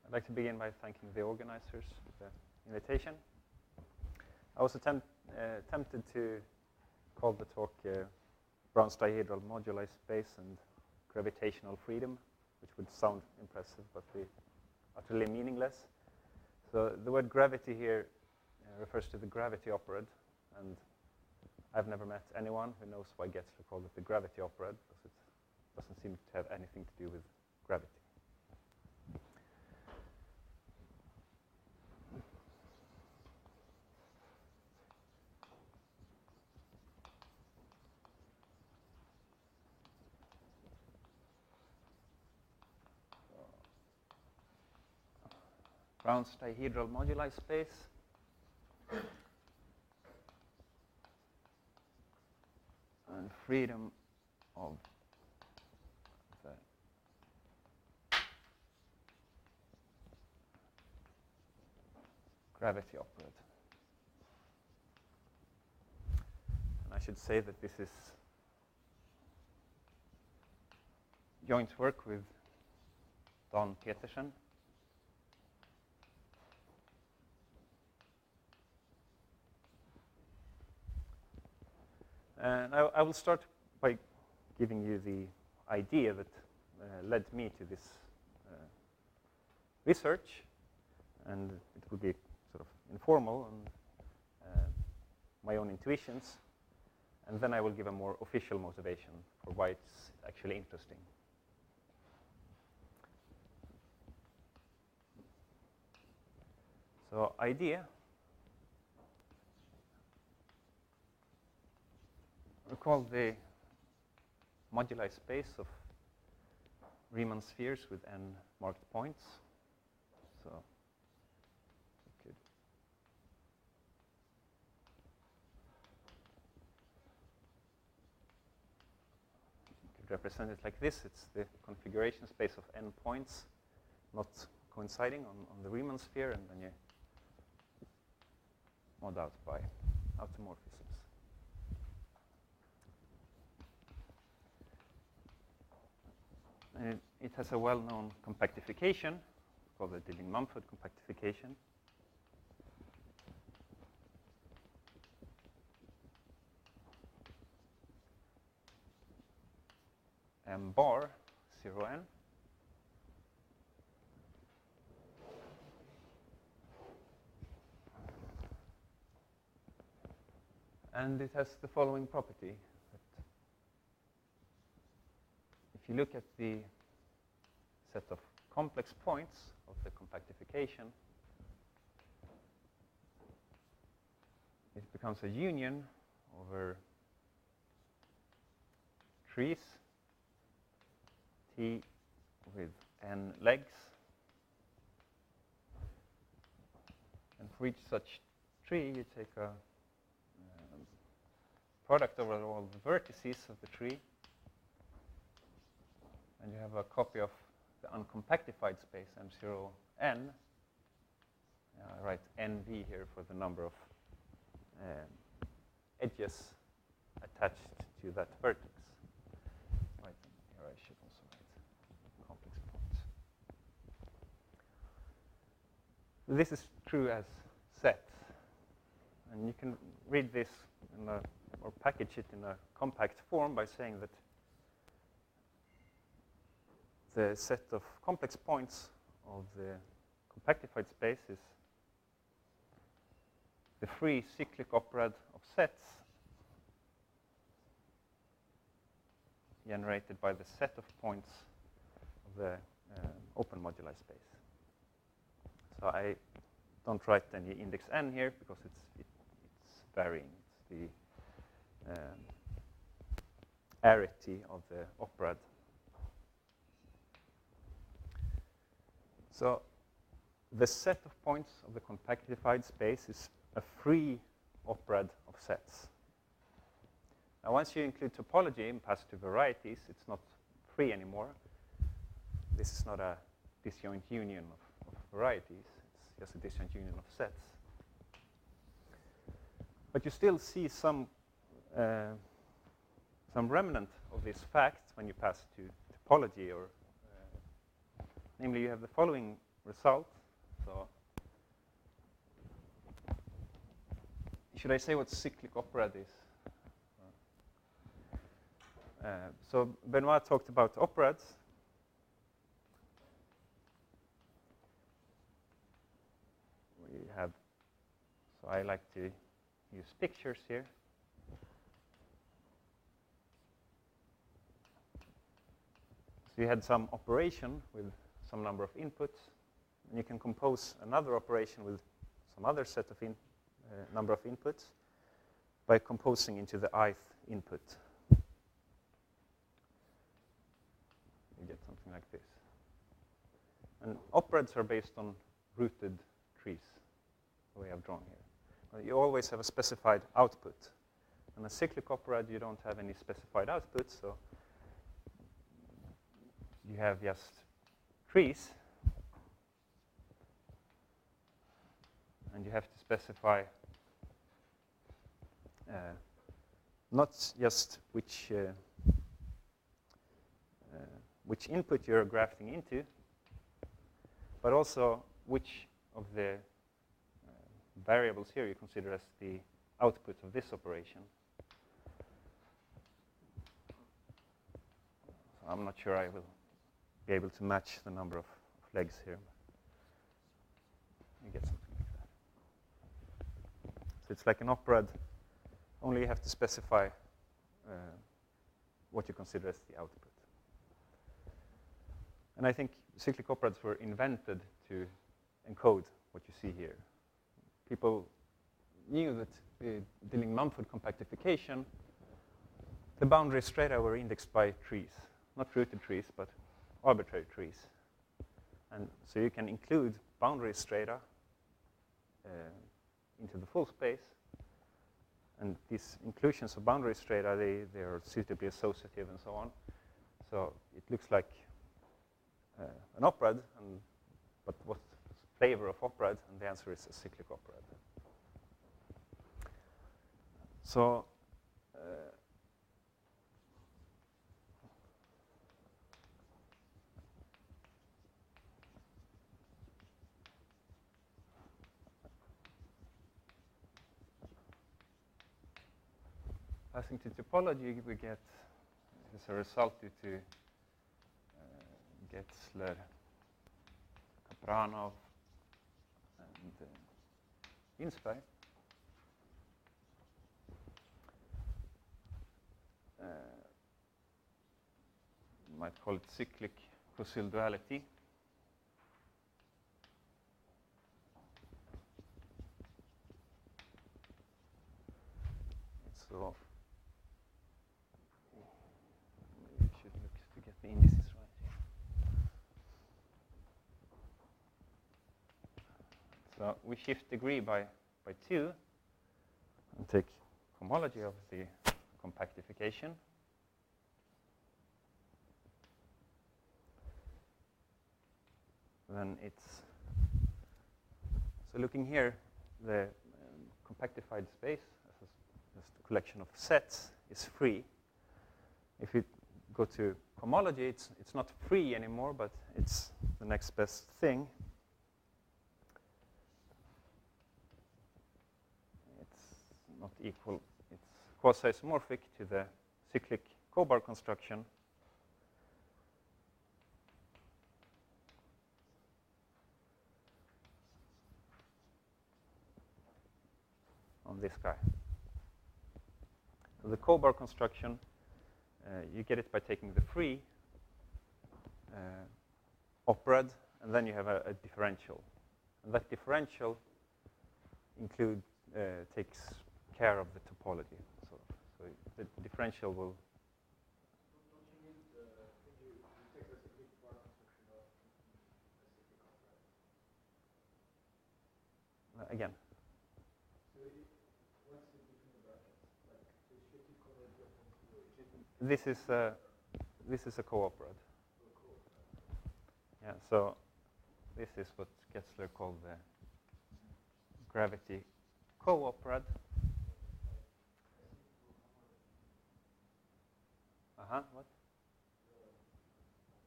I'd like to begin by thanking the organizers for the invitation. I was tempted to call the talk Brown's dihedral moduli space and gravitational freedom, which would sound impressive but be utterly meaningless. So the word gravity here refers to the gravity operad, and I've never met anyone who knows why Getzler called it the gravity operad, because it doesn't seem to have anything to do with gravity. Brown's dihedral moduli space. And freedom of the gravity operad. And I should say that this is joint work with Dan Petersen. And I will start by giving you the idea that led me to this research, and it will be sort of informal and my own intuitions, and then I will give a more official motivation for why it's actually interesting. So, idea. Recall the moduli space of Riemann spheres with n marked points. So we could represent it like this. It's the configuration space of n points not coinciding on the Riemann sphere, and then you mod out by automorphisms. It has a well-known compactification called the Dilling-Mumford compactification. M bar 0n. And it has the following property. If you look at the set of complex points of the compactification, it becomes a union over trees, T with n legs. And for each such tree, you take a product over all the vertices of the tree, and you have a copy of the uncompactified space M0n. I write NB here for the number of edges attached to that vertex. Right, here I should also write complex points. This is true as sets, and you can read this in a, or package it in a compact form by saying that the set of complex points of the compactified space is the free cyclic operad of sets generated by the set of points of the open moduli space. So I don't write any index n here because it's varying. It's the arity of the operad. So the set of points of the compactified space is a free operad of sets. Now, once you include topology and pass to varieties, it's not free anymore. This is not a disjoint union of varieties. It's just a disjoint union of sets. But you still see some remnant of this fact when you pass to topology, or namely, you have the following result. So should I say what cyclic operad is? So Benoit talked about operads. We have, so I like to use pictures here. So you had some operation with some number of inputs, and you can compose another operation with some other set of number of inputs by composing into the ith input. You get something like this. And operads are based on rooted trees, the way I've drawn here. You always have a specified output. And a cyclic operad, you don't have any specified output, so you have just trees, and you have to specify not just which input you're grafting into, but also which of the variables here you consider as the output of this operation. So I'm not sure I will be able to match the number of legs here. You get something like that. So it's like an operad, only you have to specify what you consider as the output. And I think cyclic operads were invented to encode what you see here. People knew that dealing Mumford compactification, the boundary strata were indexed by trees, not rooted trees, but arbitrary trees. And so you can include boundary strata into the full space. And these inclusions of boundary strata, they are suitably associative and so on. So it looks like an operad, but what flavor of operad? And the answer is a cyclic operad. So passing to topology, we get, as a result due to Getzler, Kapranov, and Inspai. Might call it cyclic Cauchy duality. So maybe we should look to get the indices right here. So we shift degree by 2 and take homology of the compactification. Then it's, so looking here, the compactified space as a collection of sets is free. If you go to cohomology, it's not free anymore, but it's the next best thing. It's not equal, it's quasi-isomorphic to the cyclic cobar construction. On this guy. So the cobar construction, you get it by taking the free operad, and then you have a differential. And that differential takes care of the topology. So the differential will. Don't you need, you take the cyclic cobar construction of a cyclic operad? Again. This is a cooperad. Yeah, so this is what Getzler called the gravity cooperad. What?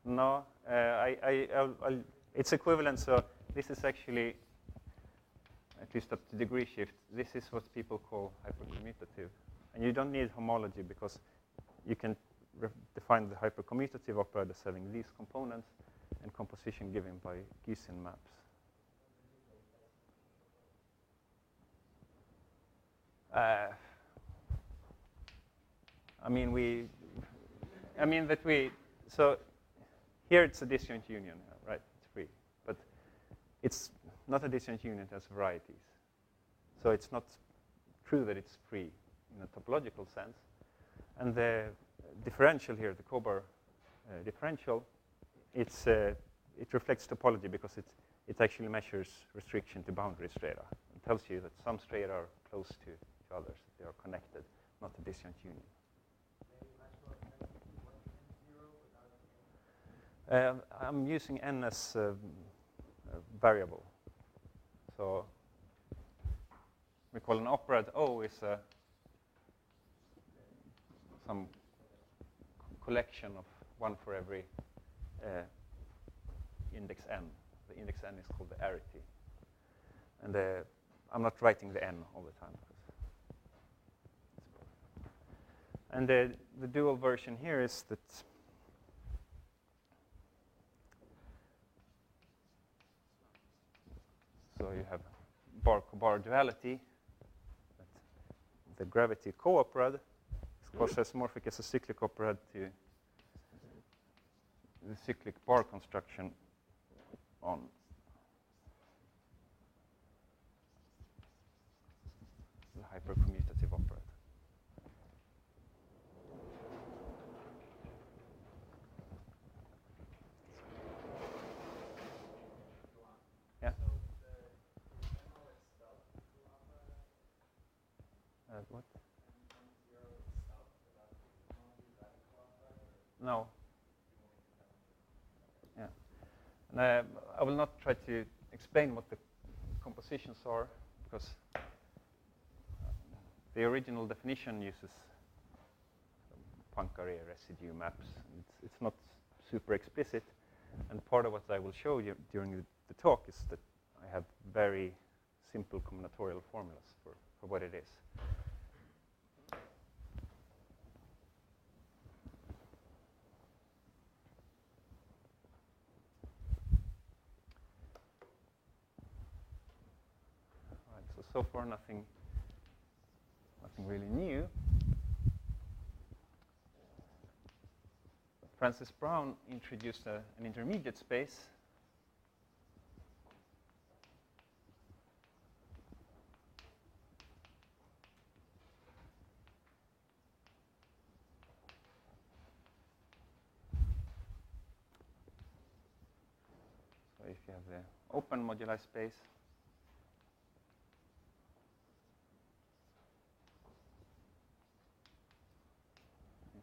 No, I'll It's equivalent, so this is actually, at least up to degree shift, this is what people call hypercommutative. And you don't need homology because you can define the hypercommutative operator as having these components and composition given by Gießen maps. So here it's a disjoint union, right? It's free. But it's not a disjoint union, it has varieties. So it's not true that it's free in a topological sense. And the differential here, the Kobar differential, it reflects topology because it actually measures restriction to boundary strata. It tells you that some strata are close to each other, so they are connected, not a disjoint union. I'm using n as a variable. So we call an operad O is some collection of one for every index n. The index n is called the arity. And I'm not writing the n all the time. And the dual version here is that so you have bar-cobar duality. The gravity co-operad is quasi-isomorphic as a cyclic operad to the cyclic bar construction on the hypercommutative operad. Yeah. What? No. Yeah. And I will not try to explain what the compositions are because the original definition uses Poincare residue maps. It's not super explicit. And part of what I will show you during the talk is that I have very simple combinatorial formulas for what it is. So far, nothing really new. Francis Brown introduced an intermediate space. So if you have the open moduli space,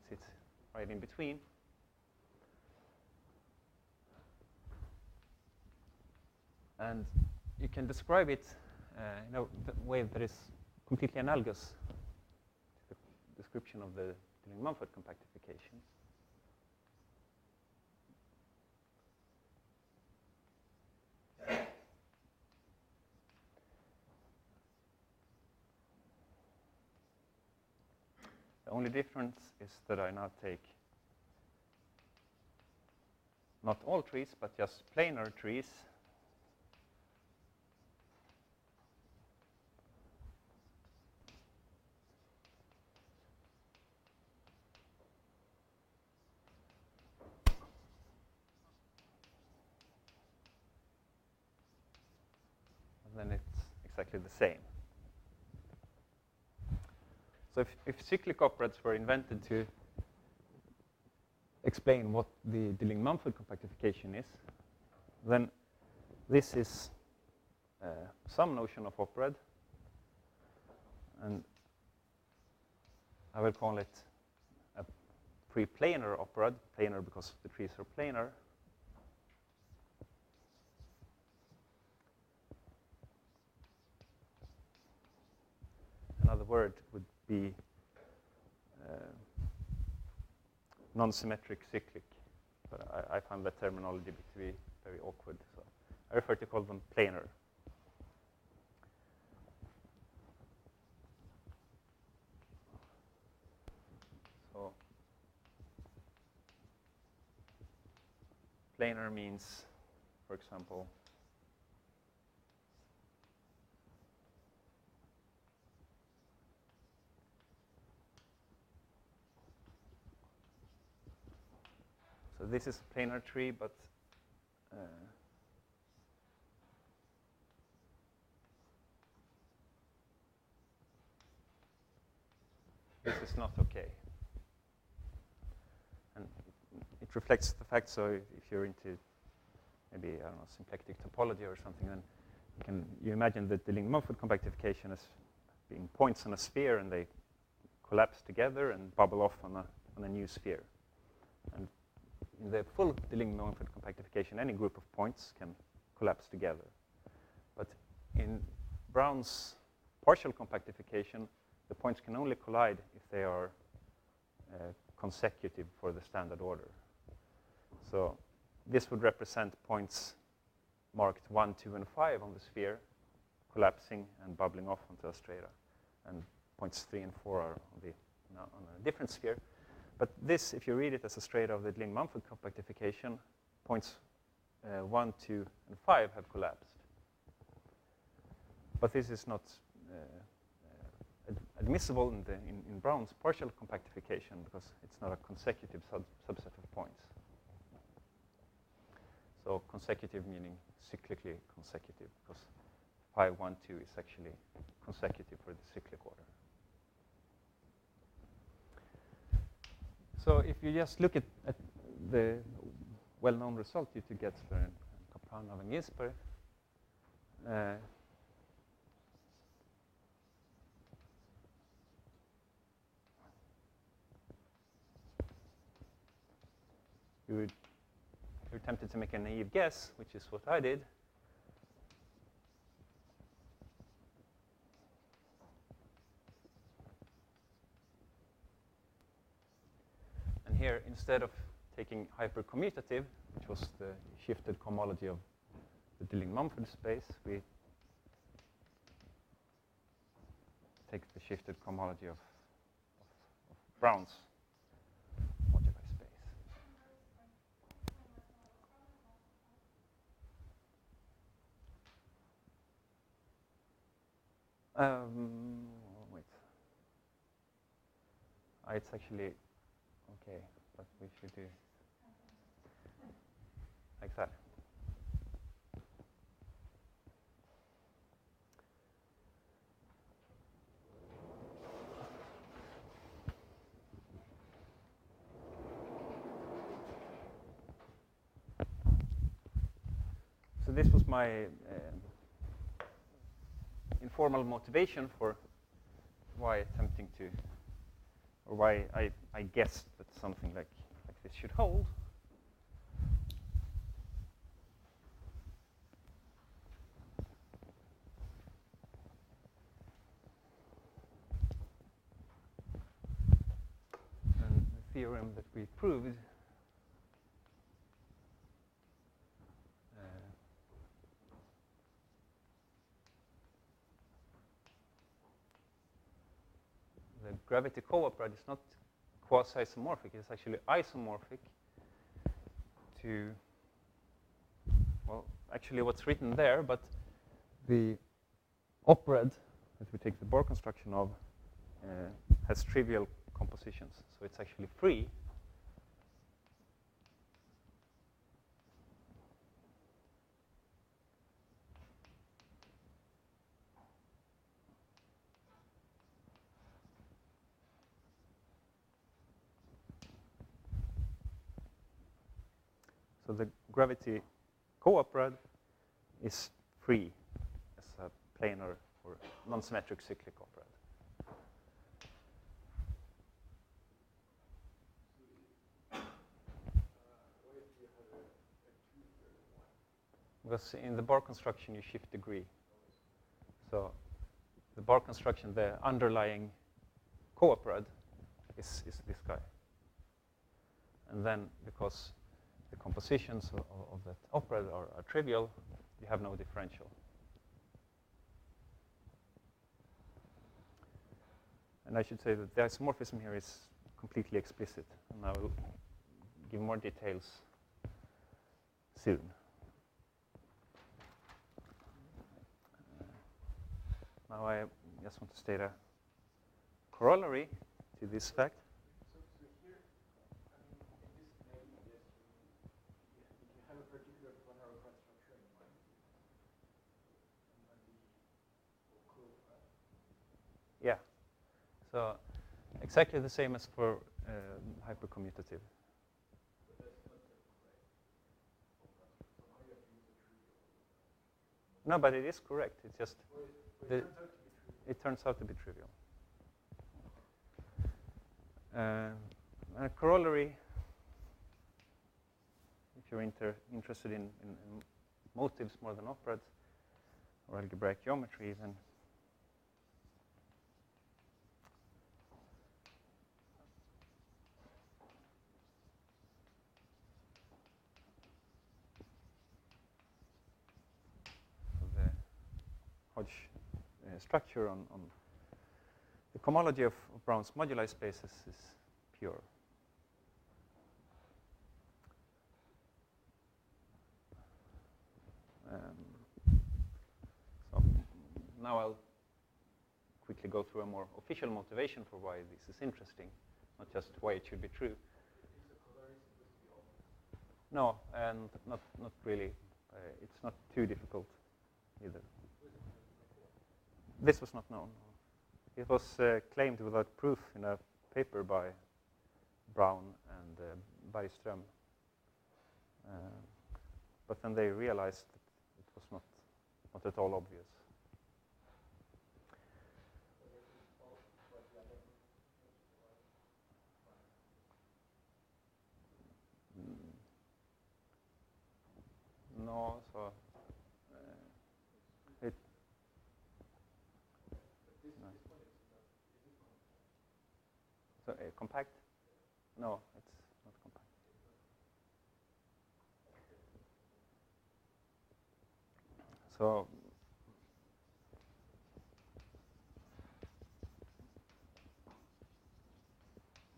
it's right in between. And you can describe it in a way that is completely analogous to the description of the Dillon-Mumford compactification. The only difference is that I now take not all trees, but just planar trees. And then it's exactly the same. So if cyclic operads were invented to explain what the Dillon-Mumford compactification is, then this is some notion of operad, and I will call it a pre-planar operad, planar because the trees are planar. Another word would be non-symmetric cyclic, but I find that terminology to be very awkward. So I prefer to call them planar. So planar means, for example, so this is a planar tree, but this is not okay. And it reflects the fact, so if you're into maybe, I don't know, symplectic topology or something, then you imagine that the Dillington-Mumford compactification as being points on a sphere, and they collapse together and bubble off on a new sphere. And in the full Dillington-Mumford compactification, any group of points can collapse together. But in Brown's partial compactification, the points can only collide if they are consecutive for the standard order. So this would represent points marked 1, 2, and 5 on the sphere, collapsing and bubbling off onto a strata. And points 3 and 4 are on a different sphere. But this, if you read it as a strata of the Dillington-Mumford compactification, points 1, 2, and 5 have collapsed. But this is not admissible in Brown's partial compactification because it's not a consecutive subset of points. So consecutive meaning cyclically consecutive, because 5, 1, 2 is actually consecutive for the cyclic order. So if you just look at the well-known result due to Getzler and Kapranov and Ginsberg, you're tempted to make a naive guess, which is what I did. And here, instead of taking hypercommutative, which was the shifted cohomology of the Dillington-Mumford space, we take the shifted cohomology of Brown's moduli space. Wait. It's actually okay, but we should do like that. So this was my informal motivation for why attempting to, or why I guessed that something like this should hold. And the theorem that we proved the gravity cooperad is not quasi-isomorphic, it's actually isomorphic to, well, actually what's written there, but the operad that we take the Bohr construction of has trivial compositions, so it's actually free. So the gravity cooperad is free as a planar or nonsymmetric cyclic operad. Because in the Bohr construction, you shift degree. So the Bohr construction, the underlying cooperad is this guy. And then because the compositions of that operad are trivial, you have no differential. And I should say that the isomorphism here is completely explicit, and I will give more details soon. Now I just want to state a corollary to this fact. So here, I mean, in this maybe, yes, you have a particular planar operads structure in mind, and the cooperad. Yeah. So exactly the same as for hypercommutative. But that's not correct. Somehow you have to use a trivial. No, but it is correct. It's just Well, it turns out to be trivial. A corollary, if you're interested in motives more than operads, or algebraic geometry even, the Hodge structure on the cohomology of Brown's moduli spaces is pure. So now I'll quickly go through a more official motivation for why this is interesting, not just why it should be true. No, and not really. It's not too difficult either. This was not known. It was claimed without proof in a paper by Brown and Bergström. But then they realized that it was not at all obvious. No, so it. No. So compact? No, it's not compact. So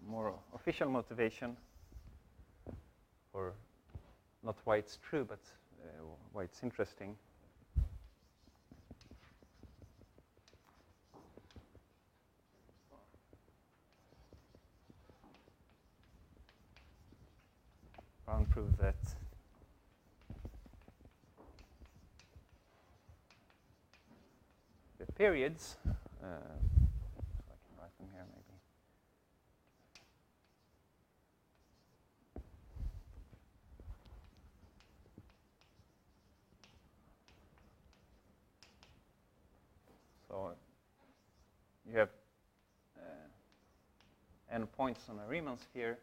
more official motivation for not why it's true, but why it's interesting. Brown proved that the periods, so I can write them here maybe. So you have n points on a Riemann sphere.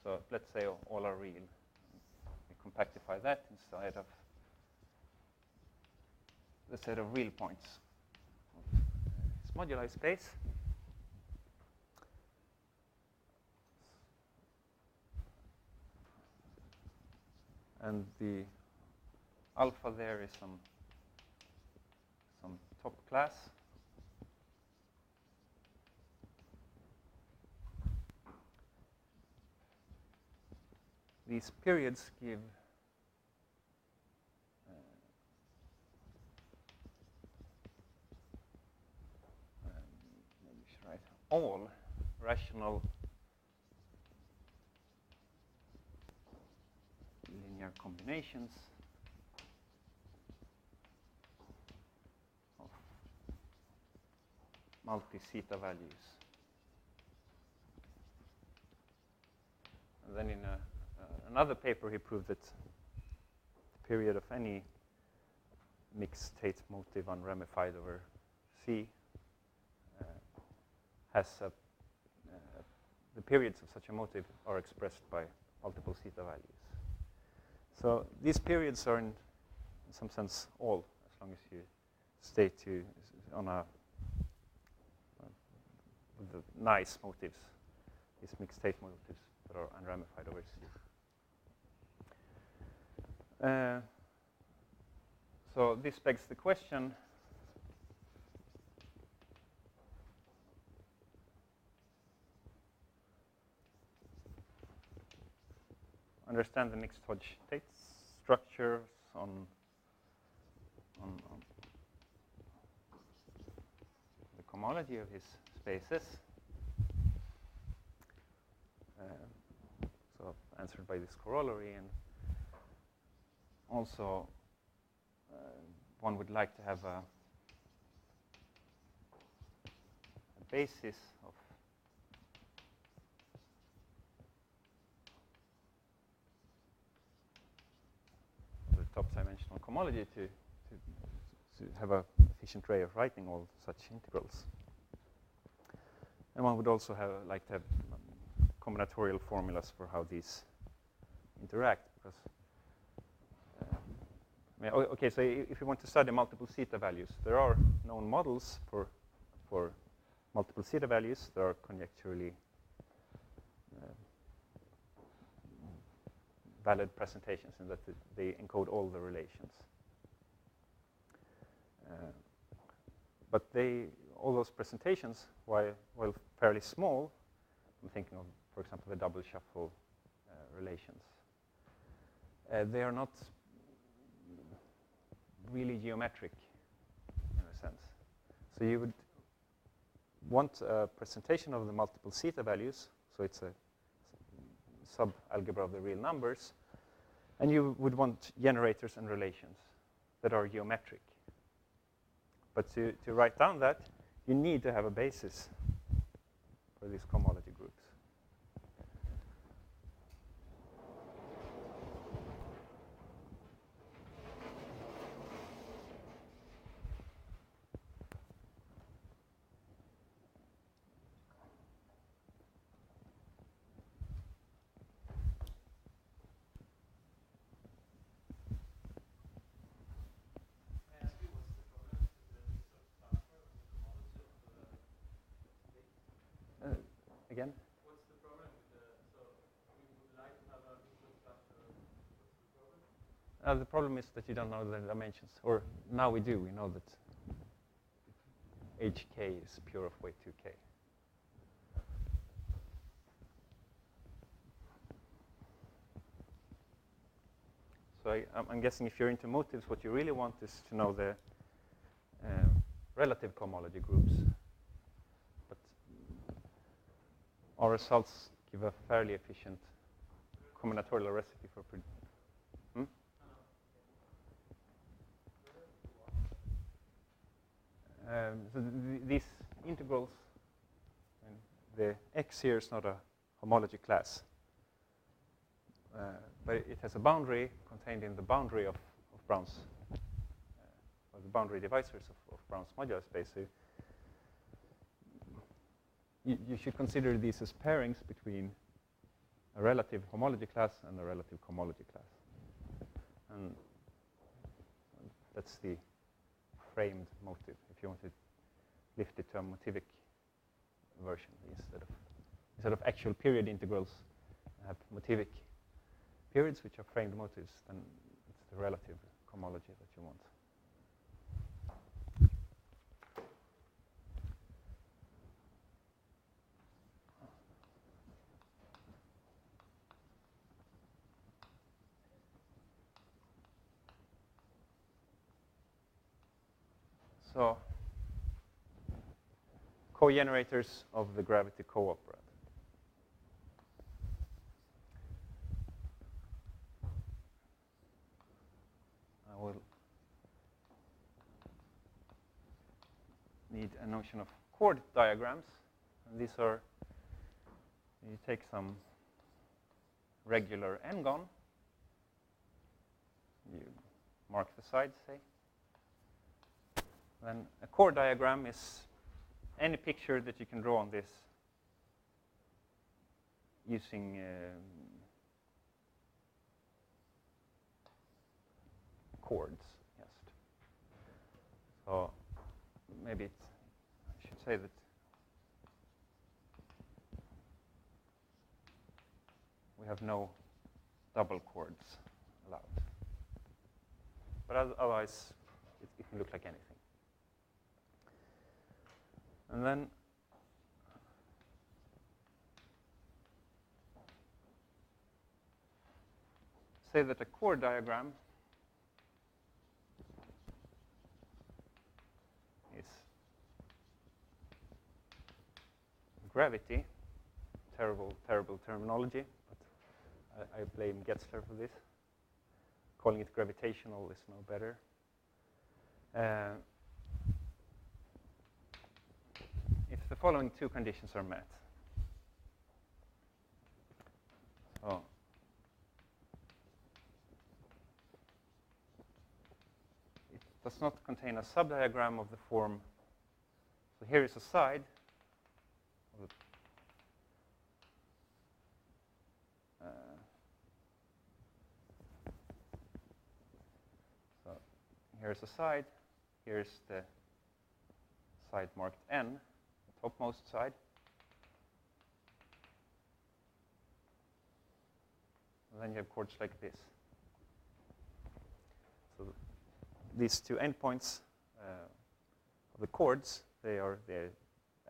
So let's say all are real. We compactify that inside of the set of real points of its moduli space. And the alpha there is some top class. These periods give maybe we should write all rational linear combinations of multi-zeta values. And then in another paper, he proved that the period of any mixed state motive unramified over C has the periods of such a motive are expressed by multiple zeta values. So these periods are in some sense all, as long as you stay on a with the nice motives, these mixed state motives that are unramified over C. So this begs the question, understand the mixed Hodge state structures on the cohomology of his spaces. So answered by this corollary, and also one would like to have a basis of the top-dimensional cohomology to have an efficient way of writing all such integrals. And one would also like to have combinatorial formulas for how these interact, because okay, so if you want to study multiple zeta values, there are known models for multiple zeta values. There are conjecturally valid presentations in that they encode all the relations. But all those presentations, while fairly small, I'm thinking of, for example, the double shuffle relations, they are not really geometric in a sense. So you would want a presentation of the multiple zeta values, so it's a sub-algebra of the real numbers, and you would want generators and relations that are geometric. But to write down that, you need to have a basis for these cohomology groups. Again? What's the problem with so we would like to have a visual structure. What's the problem? The problem is that you don't know the dimensions. Or now we do. We know that hk is pure of weight 2k. So I'm guessing if you're into motives, what you really want is to know the relative cohomology groups. Our results give a fairly efficient combinatorial recipe for so these integrals, and the x here is not a homology class, but it has a boundary contained in the boundary of Brown's, or the boundary divisors of Brown's modular space. So you should consider these as pairings between a relative homology class and a relative cohomology class. And that's the framed motive, if you want to lift it to a motivic version. Instead of actual period integrals, have motivic periods which are framed motives, then it's the relative cohomology that you want. So, cogenerators of the gravity cooperad. I will need a notion of chord diagrams. And these are, you take some regular n-gon, you mark the sides, say. Then a chord diagram is any picture that you can draw on this using chords. Just. So maybe I should say that we have no double chords allowed. But otherwise, it can look like anything. And then say that a chord diagram is gravity. Terrible, terrible terminology, but I blame Getzler for this. Calling it gravitational is no better. If the following two conditions are met. So it does not contain a subdiagram of the form. So here is a side of the so here's a side. Here's the side marked N, the topmost side. And then you have chords like this. So these two endpoints of the chords, they are the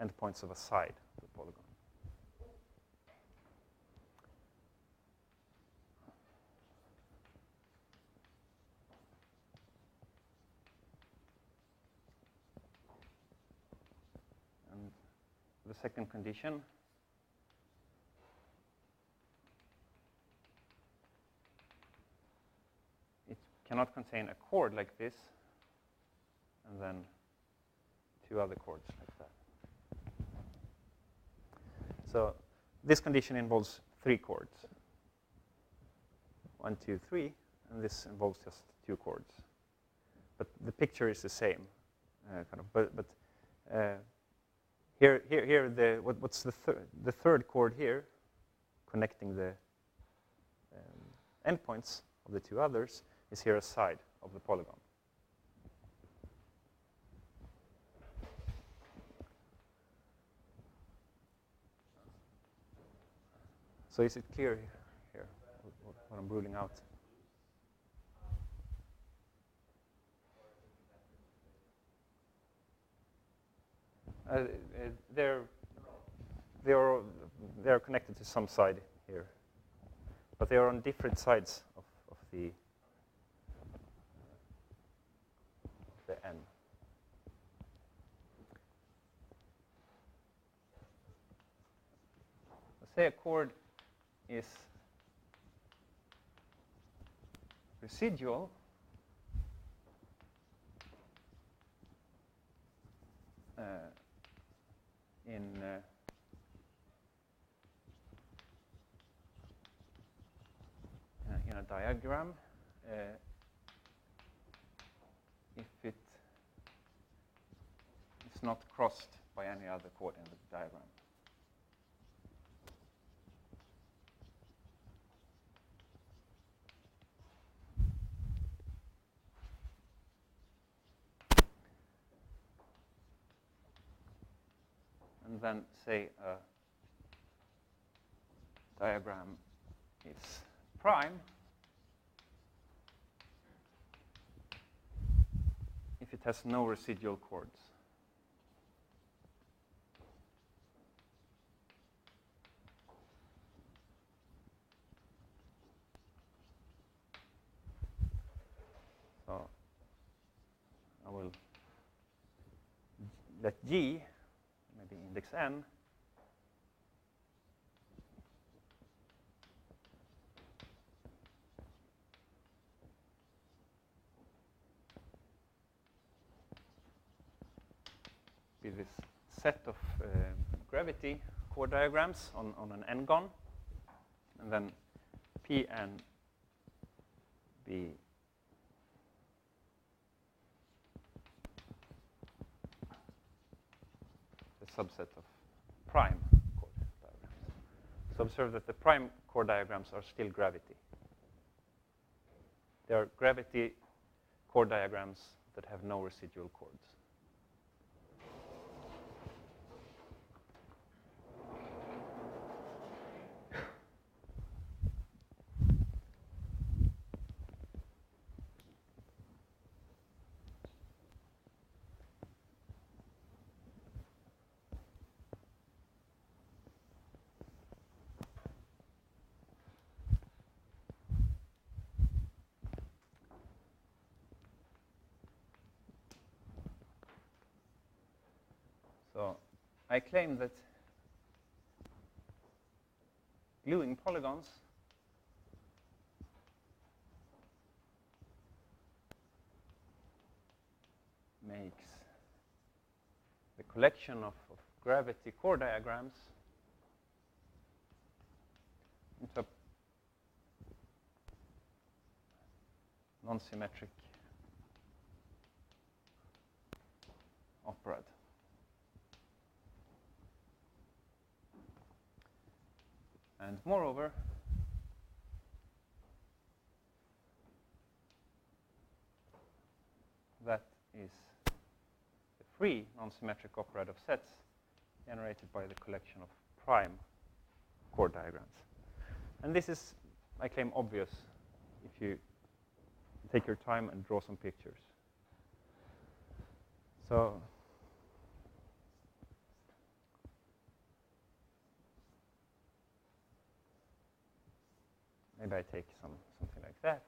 endpoints of a side of the polygon. And the second condition cannot contain a chord like this, and then two other chords like that. So this condition involves three chords. 1, 2, 3, and this involves just two chords. But the picture is the same, but here, what's the third chord here, connecting the endpoints of the two others, is here a side of the polygon. So is it clear here what I'm ruling out? They're connected to some side here, but they are on different sides of the N. Let's say a chord is residual in a diagram if it is not crossed by any other chord in the diagram. And then say a diagram is prime if it has no residual chords. So I will let G, maybe index N, be this set of gravity chord diagrams on an n-gon, and then Pn be the subset of prime chord diagrams. So observe that the prime chord diagrams are still gravity. They are gravity chord diagrams that have no residual chords. So I claim that gluing polygons makes the collection of gravity chord diagrams into a nonsymmetric operad. And moreover, that is the free non-symmetric operad of sets generated by the collection of prime chord diagrams. And this is, I claim, obvious if you take your time and draw some pictures. So maybe I take something like that.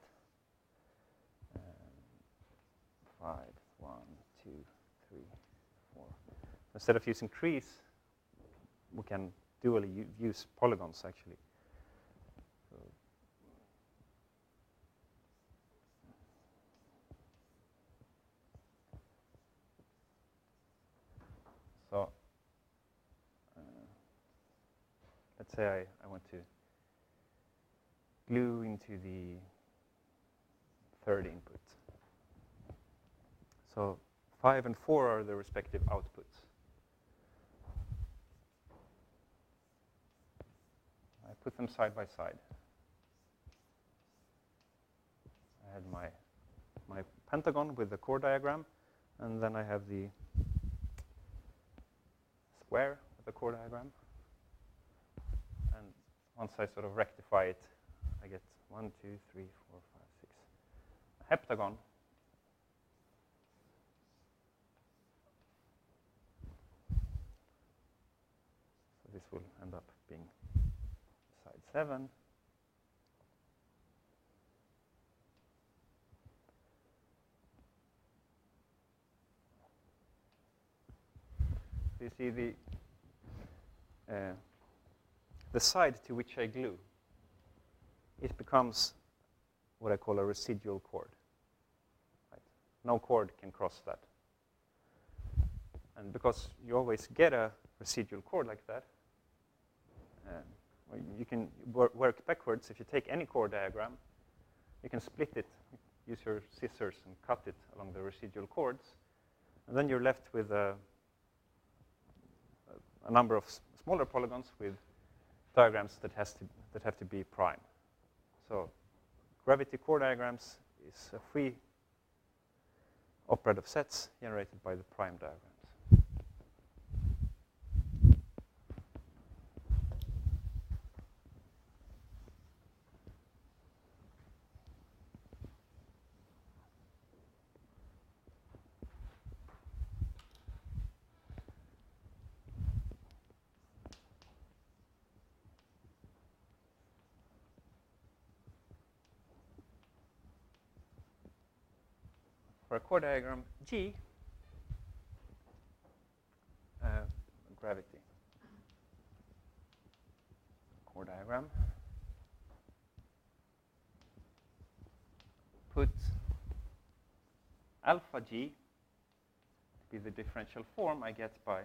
5, 1, 2, 3, 4. Instead of using trees, we can dually use polygons, actually. So let's say I want to glue into the third input. So 5 and 4 are the respective outputs. I put them side by side. I had my pentagon with the chord diagram, and then I have the square with the chord diagram. And once I sort of rectify it, I get 1, 2, 3, 4, 5, 6. A heptagon. So this will end up being side 7. So you see the side to which I glue, it becomes what I call a residual chord. Right? No chord can cross that. And because you always get a residual chord like that, you can work backwards. If you take any chord diagram, you can split it, use your scissors and cut it along the residual chords, and then you're left with a number of smaller polygons with diagrams that have to be prime. So gravity chord diagrams is a free operad of sets generated by the prime diagrams. For a chord diagram G, gravity chord diagram, put alpha G to be the differential form I get by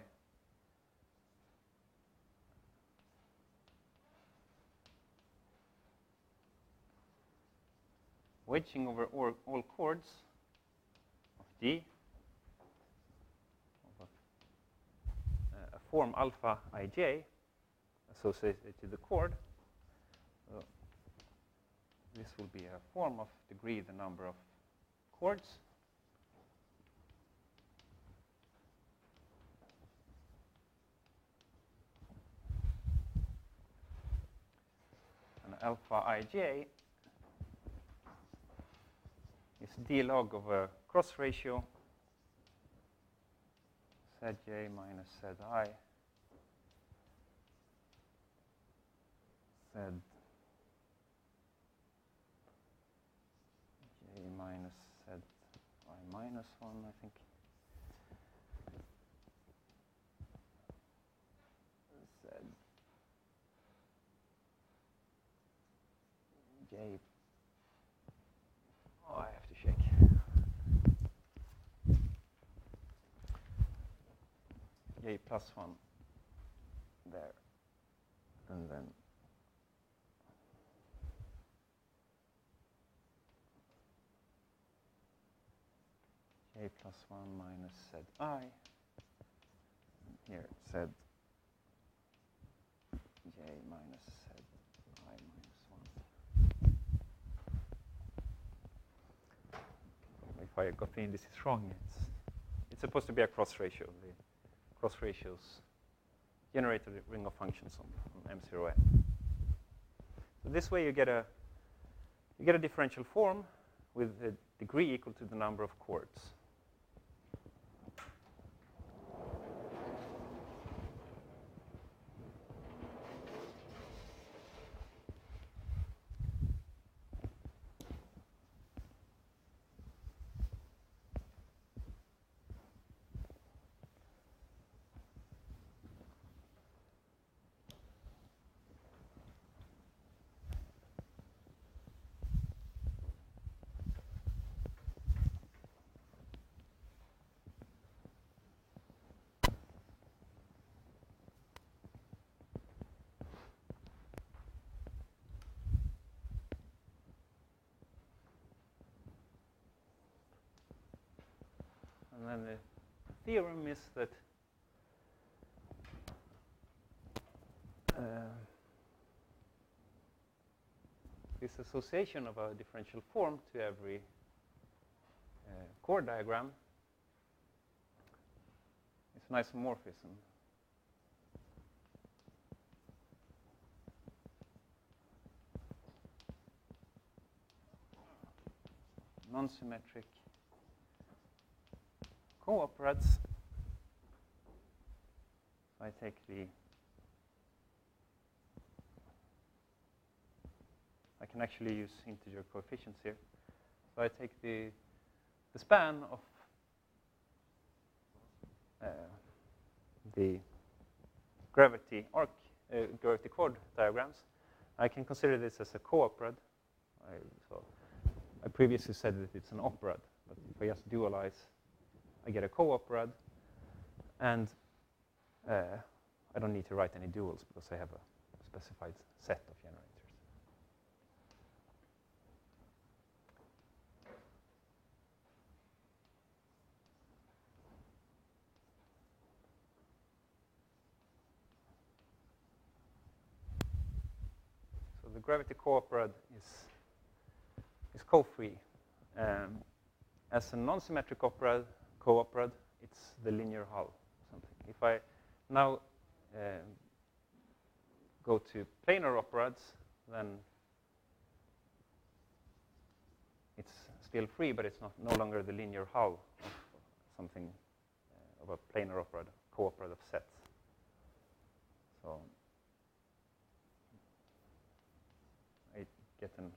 wedging over all chords of G of a form alpha ij associated to the chord. This will be a form of degree the number of chords alpha ij is d log of a cross ratio Zj minus Zi Zj minus Zi minus 1, I think. J. Oh, I have to shake. J plus 1 there. And then J plus 1 minus Zi. Here, J minus Zi minus 1. If I got the indices wrong, it's supposed to be a cross ratio. The cross ratios generate a ring of functions on M0n. So this way you get a differential form with a degree equal to the number of chords. And then the theorem is that this association of a differential form to every chord diagram is an isomorphism. Nonsymmetric cooperads. So I take I can actually use integer coefficients here. So I take the span of the gravity chord diagrams. I can consider this as a cooperad. So I previously said that it's an operad, but if I just dualize, I get a cooperad, and I don't need to write any duals because I have a specified set of generators. So the gravity cooperad is co-free. As a non-symmetric cooperad, it's the linear hull. Something. If I now go to planar operads, then it's still free, but it's no longer the linear hull of something of a planar operad, cooperad of sets. So I get an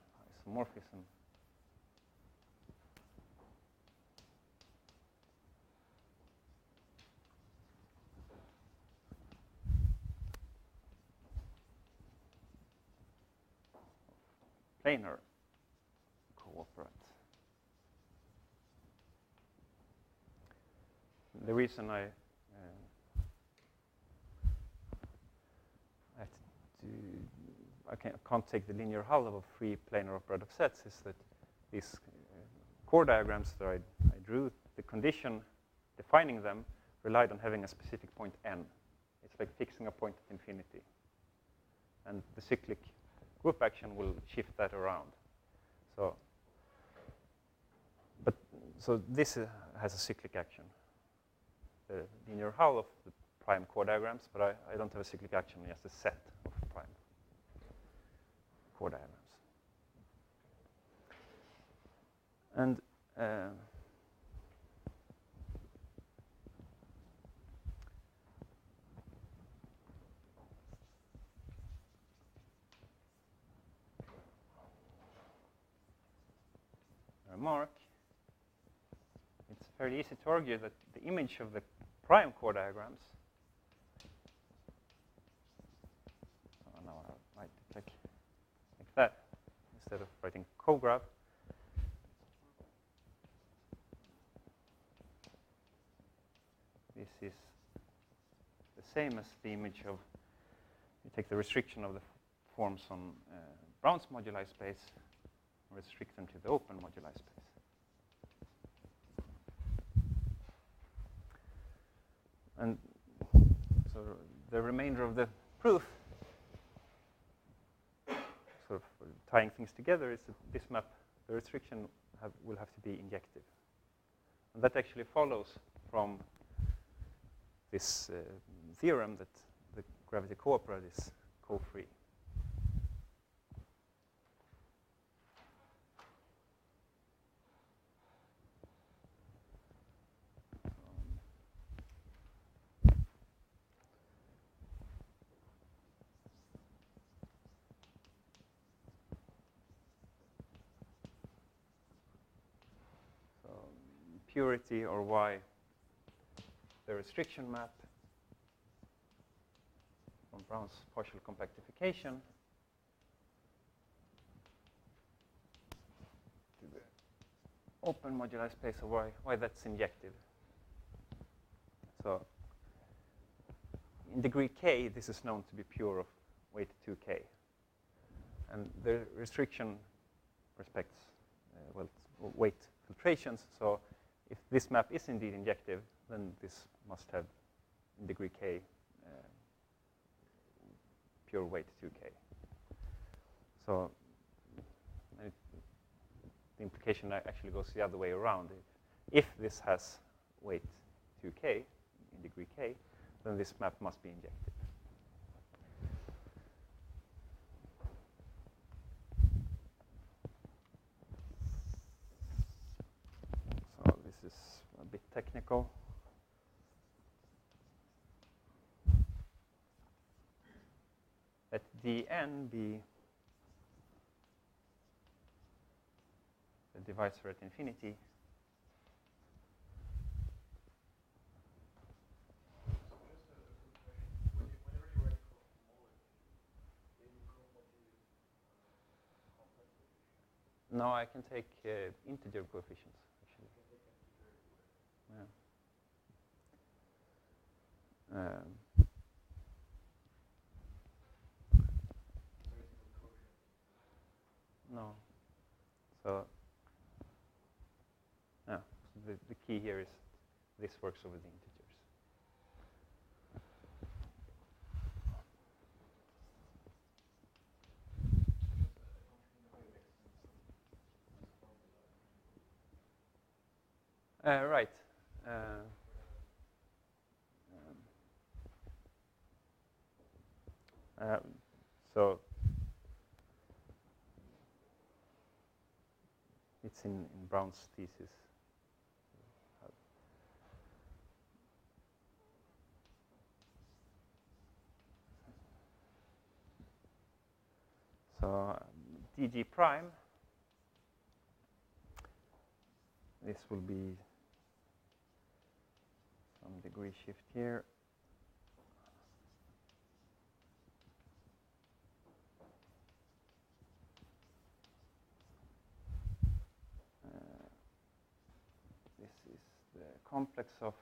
isomorphism. Planar cooperad. The reason I can't take the linear hull of a free planar operad of sets is that these chord diagrams that I drew, the condition defining them relied on having a specific point n. It's like fixing a point at infinity. And the cyclic group action will shift that around. So this has a cyclic action. The linear hull of the prime chord diagrams, but I don't have a cyclic action, just a set of prime core diagrams. And remark, it's fairly easy to argue that the image of the prime core diagrams, now I write it like that instead of writing cograph. This is the same as the image of, you take the restriction of the forms on Brown's moduli space, restrict them to the open moduli space. And so the remainder of the proof, sort of tying things together, is that this map, the restriction will have to be injective. And that actually follows from this theorem that the gravity cooperad is co-free. Purity, or why the restriction map from Brown's partial compactification to the open moduli space, or why that's injective. So in degree k, this is known to be pure of weight 2k. And the restriction respects well, weight filtrations. So if this map is indeed injective, then this must have, in degree k, pure weight 2k. So the implication actually goes the other way around. If this has weight 2k, in degree k, then this map must be injective. Is a bit technical. Let dn be the divisor at infinity. No, I can take integer coefficients. Yeah. No. So, yeah. So the key here is this works over the integers. Right. So it's in Brown's thesis. So dg prime, this will be some degree shift here. This is the complex of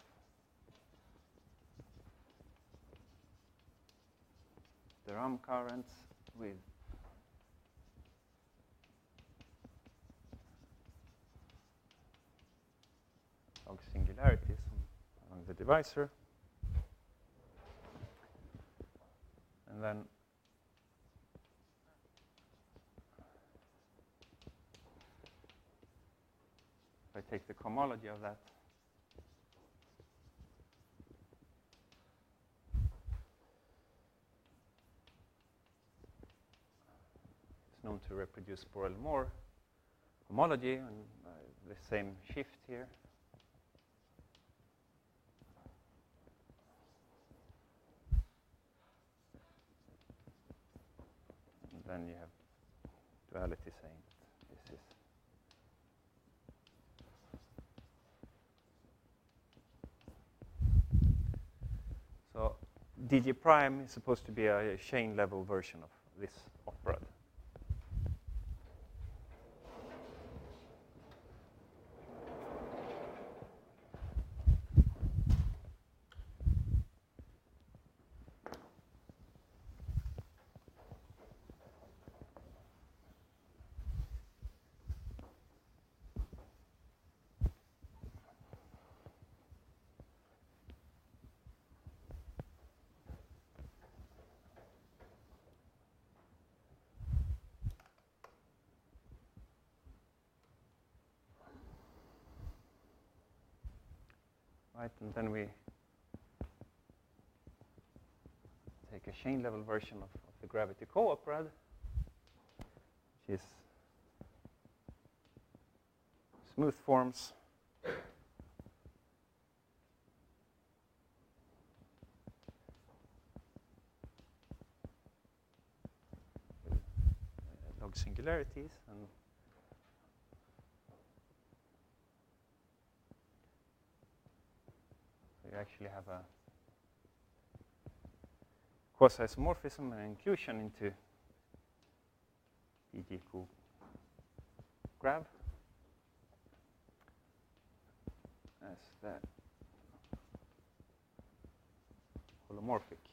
the RAM currents with log singularities along the divisor. And then if I take the cohomology of that, known to reproduce Borel-Moore homology, and the same shift here. And then you have duality saying that this is so dg prime is supposed to be a chain level version of this operad. Right, and then we take a chain level version of the gravity co-operad, which is smooth forms. Log singularities, and you actually have a quasi-isomorphism and inclusion into dg co-grav as the holomorphic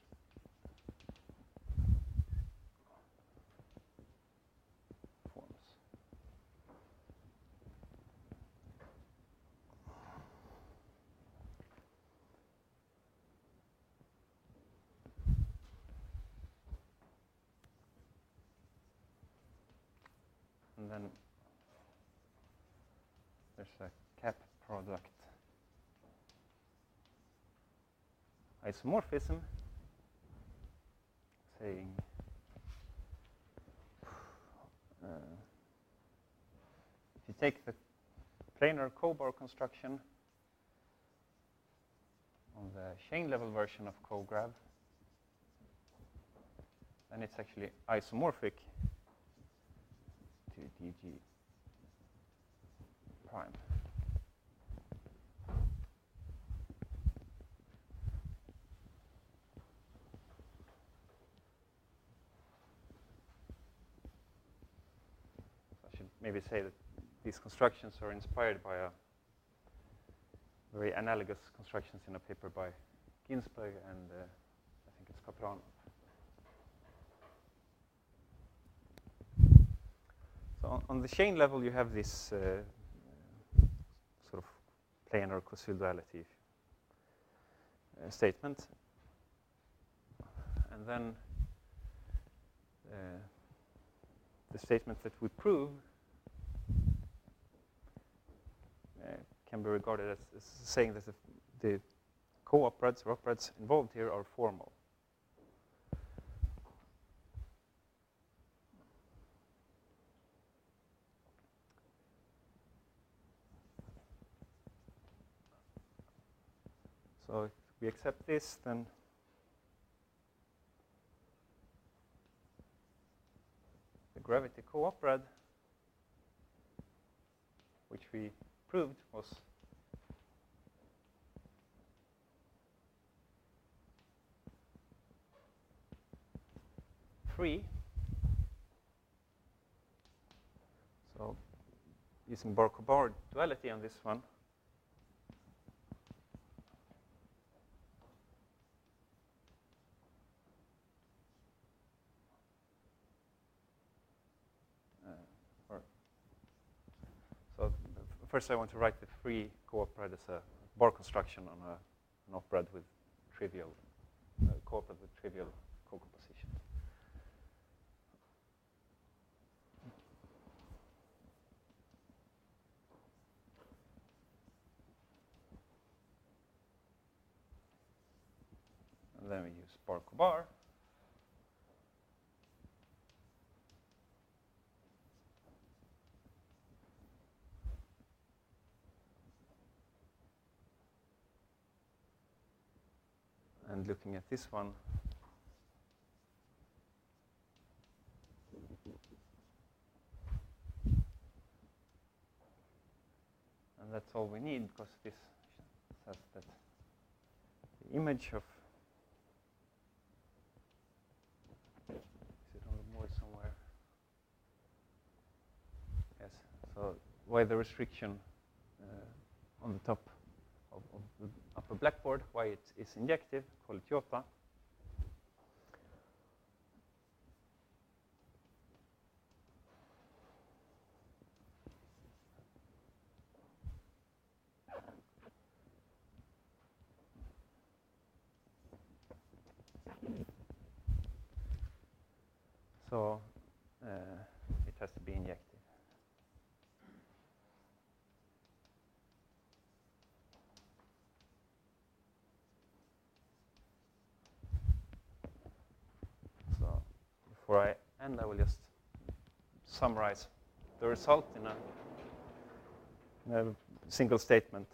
forms. And then there's a cap product isomorphism saying if you take the planar cobar construction on the chain level version of cograv, then it's actually isomorphic to dg prime. So I should maybe say that these constructions are inspired by a very analogous constructions in a paper by Ginsberg and I think it's Kaplanov. So on the chain level, you have this sort of planar Koszul duality statement, and then the statement that we prove can be regarded as saying that the co-operads or operads involved here are formal. So if we accept this, then the gravity co-operad, which we proved was free. So using bar-co-bar duality on this one, so first I want to write the free co-operad as a bar construction on an operad with trivial co-operad with trivial co-composition. And then we use bar-co-bar. and looking at this one, and that's all we need, because this says that the image of, is it on the board somewhere? Yes, so why the restriction on the top of the upper blackboard, why it is injective, call it iota. So it has to be injective. So before I end, I will just summarize the result in a single statement.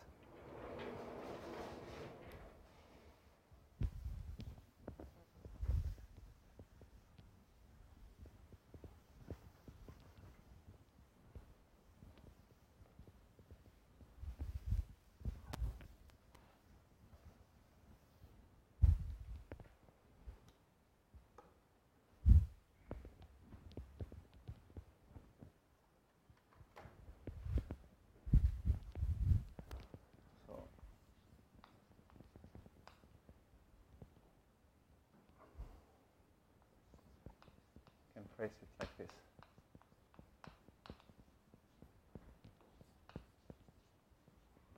Phrase it like this.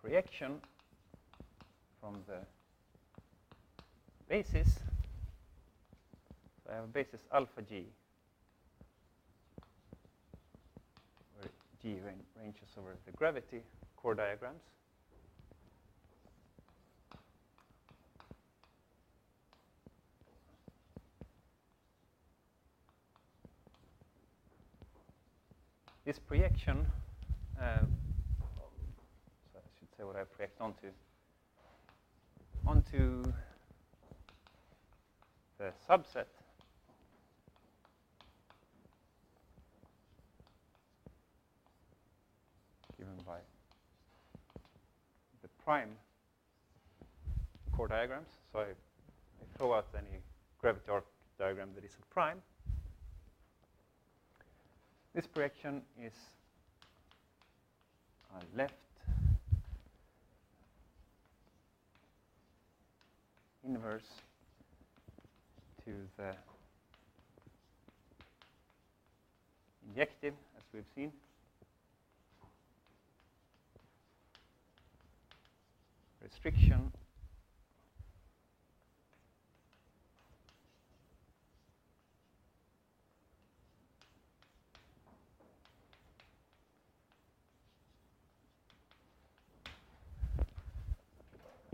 Projection from the basis, so I have a basis alpha g, where g ranges over the gravity core diagrams. This projection, so I should say what I project onto the subset given by the prime core diagrams. So I throw out any gravity arc diagram that is a prime. This projection is left inverse to the injective, as we've seen. Restriction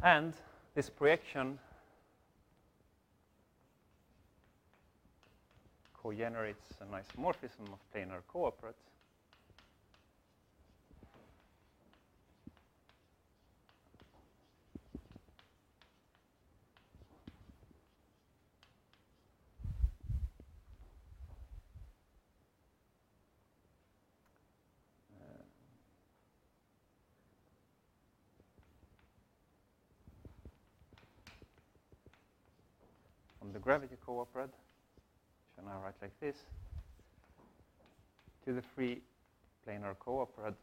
and this projection cogenerates an isomorphism of planar cooperads. From the gravity cooperad, which I now write like this, to the free planar cooperad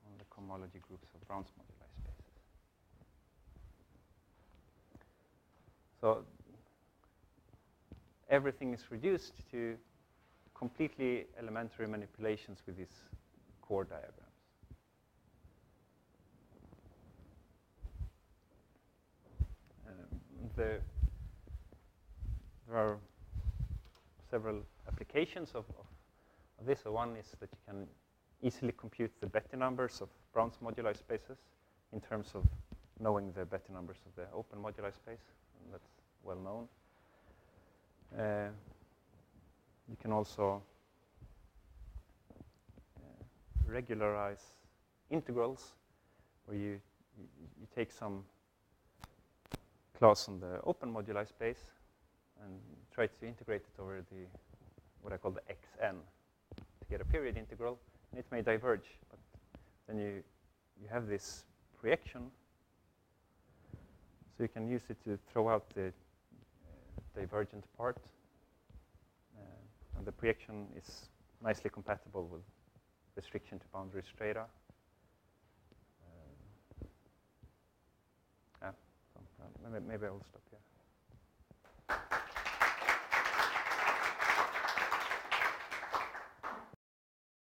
on the cohomology groups of Brown's moduli spaces. So everything is reduced to completely elementary manipulations with these core diagrams. There are several applications of this. So one is that you can easily compute the Betti numbers of Brown's moduli spaces in terms of knowing the Betti numbers of the open moduli space, and that's well known. You can also regularize integrals, where you you take some class on the open moduli space and try to integrate it over the what I call the xn to get a period integral, and it may diverge, but then you have this projection, so you can use it to throw out the divergent part, and the projection is nicely compatible with restriction to boundary strata. Yeah, so maybe I will stop here.